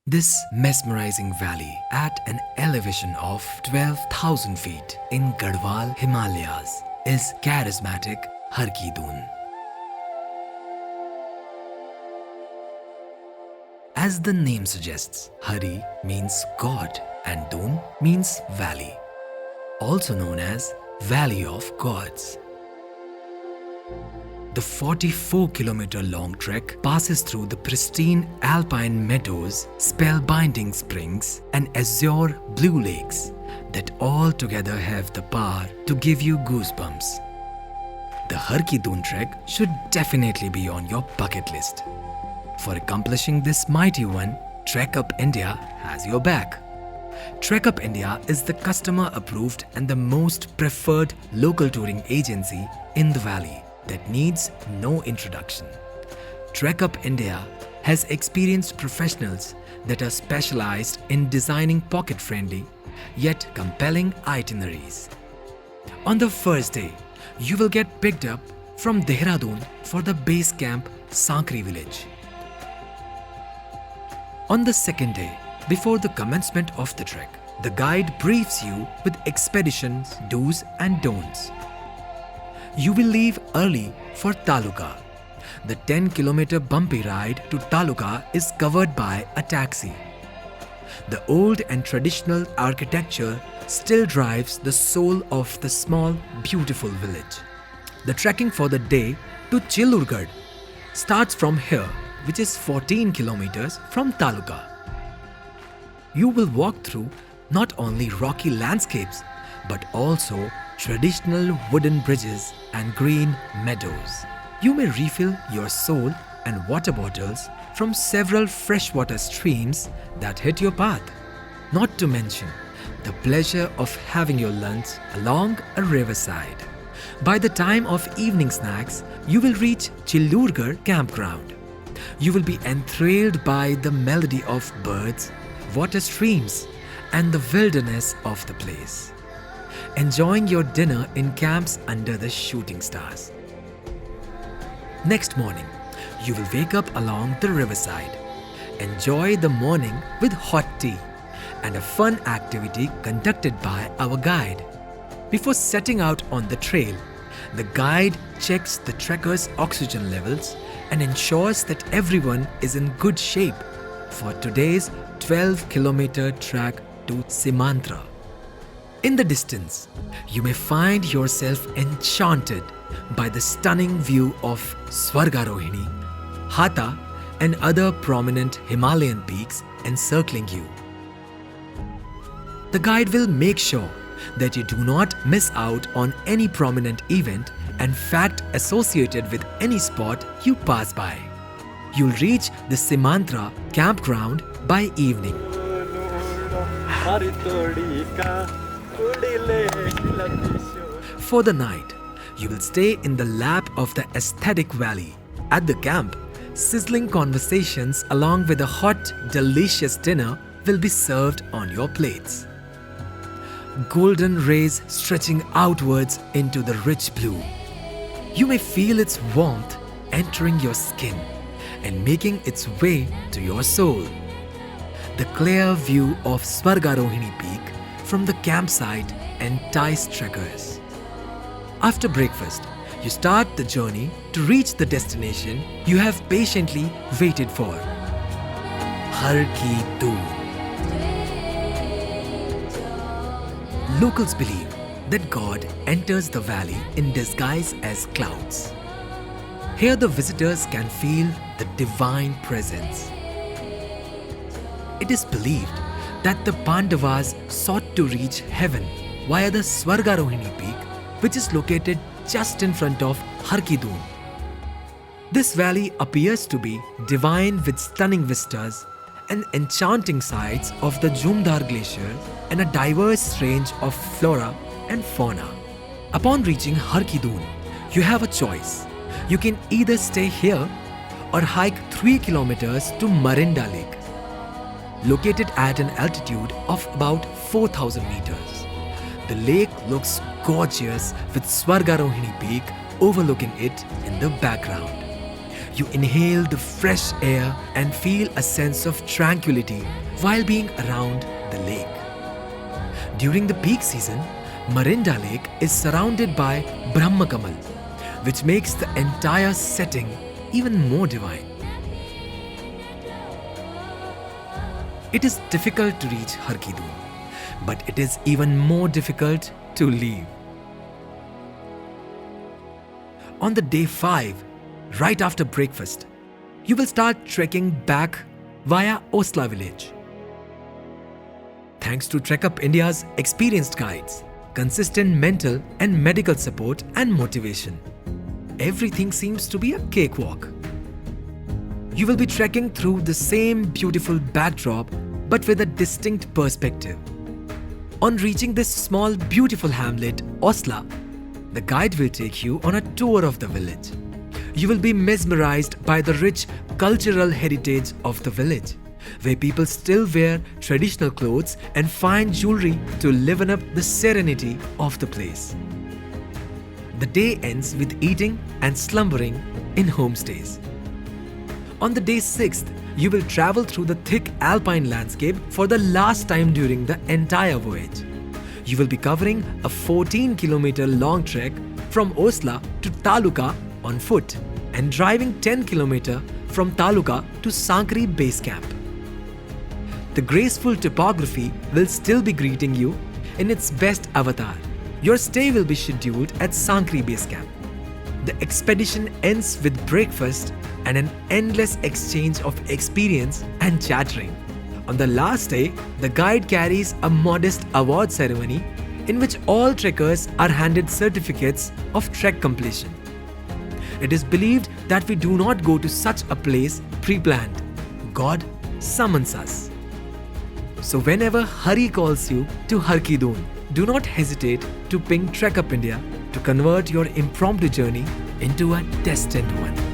This mesmerizing valley at an elevation of 12,000 feet in Garhwal Himalayas is charismatic Har Ki Doon. As the name suggests, Hari means God and Doon means valley, also known as Valley of Gods. The 44-kilometer long trek passes through the pristine alpine meadows, spellbinding springs, and azure blue lakes that all together have the power to give you goosebumps. The Har Ki Doon trek should definitely be on your bucket list. For accomplishing this mighty one, Trekup India has your back. Trekup India is the customer-approved and the most preferred local touring agency in the valley that needs no introduction. Trekup India has experienced professionals that are specialized in designing pocket-friendly yet compelling itineraries. On the first day, you will get picked up from Dehradun for the base camp Sankri village. On the second day, before the commencement of the trek, the guide briefs you with expedition's do's and don'ts. You will leave early for Taluka. The 10-kilometer bumpy ride to Taluka is covered by a taxi. The old and traditional architecture still drives the soul of the small, beautiful village. The trekking for the day to Chilurgarh starts from here, which is 14 kilometers from Taluka. You will walk through not only rocky landscapes but also traditional wooden bridges and green meadows. You may refill your soul and water bottles from several freshwater streams that hit your path. Not to mention the pleasure of having your lunch along a riverside. By the time of evening snacks, you will reach Chilurgarh campground. You will be enthralled by the melody of birds, water streams, and the wilderness of the place, enjoying your dinner in camps under the shooting stars. Next morning, you will wake up along the riverside, enjoy the morning with hot tea and a fun activity conducted by our guide. Before setting out on the trail, the guide checks the trekkers' oxygen levels and ensures that everyone is in good shape for today's 12-kilometer trek to Simantra. In the distance, you may find yourself enchanted by the stunning view of Swargarohini, Atta, and other prominent Himalayan peaks encircling you. The guide will make sure that you do not miss out on any prominent event and fact associated with any spot you pass by. You'll reach the Simantra campground by evening. For the night, you will stay in the lap of the aesthetic valley. At the camp, sizzling conversations along with a hot, delicious dinner will be served on your plates. Golden rays stretching outwards into the rich blue. You may feel its warmth entering your skin and making its way to your soul. The clear view of Swargarohini Peak from the campsite entice trekkers. After breakfast, you start the journey to reach the destination you have patiently waited for. Har Ki Doon. Locals believe that God enters the valley in disguise as clouds. Here the visitors can feel the divine presence. It is believed that the Pandavas sought to reach heaven via the Swargarohini Peak, which is located just in front of Har Ki Doon. This valley appears to be divine with stunning vistas and enchanting sights of the Jaundhar glacier and a diverse range of flora and fauna. Upon reaching Har Ki Doon, you have a choice. You can either stay here or hike 3 kilometers to Marinda Lake, located at an altitude of about 4,000 meters. The lake looks gorgeous with Swargarohini Peak overlooking it in the background. You inhale the fresh air and feel a sense of tranquility while being around the lake. During the peak season, Marinda Lake is surrounded by Brahmakamal, which makes the entire setting even more divine. It is difficult to reach Harkidun, but it is even more difficult to leave. On the day 5, right after breakfast, you will start trekking back via Osla village. Thanks to Trekup India's experienced guides, consistent mental and medical support and motivation, everything seems to be a cakewalk. You will be trekking through the same beautiful backdrop but with a distinct perspective. On reaching this small beautiful hamlet, Osla, the guide will take you on a tour of the village. You will be mesmerized by the rich cultural heritage of the village, where people still wear traditional clothes and fine jewelry to liven up the serenity of the place. The day ends with eating and slumbering in homestays. On the day 6th, you will travel through the thick alpine landscape for the last time during the entire voyage. You will be covering a 14-kilometer long trek from Osla to Taluka on foot and driving 10 kilometers from Taluka to Sankri base camp. The graceful topography will still be greeting you in its best avatar. Your stay will be scheduled at Sankri base camp. The expedition ends with breakfast and an endless exchange of experience and chattering. On the last day, the guide carries a modest award ceremony in which all trekkers are handed certificates of trek completion. It is believed that we do not go to such a place pre-planned. God summons us. So whenever Hari calls you to Harkidun, do not hesitate to ping Trekup India to convert your impromptu journey into a destined one.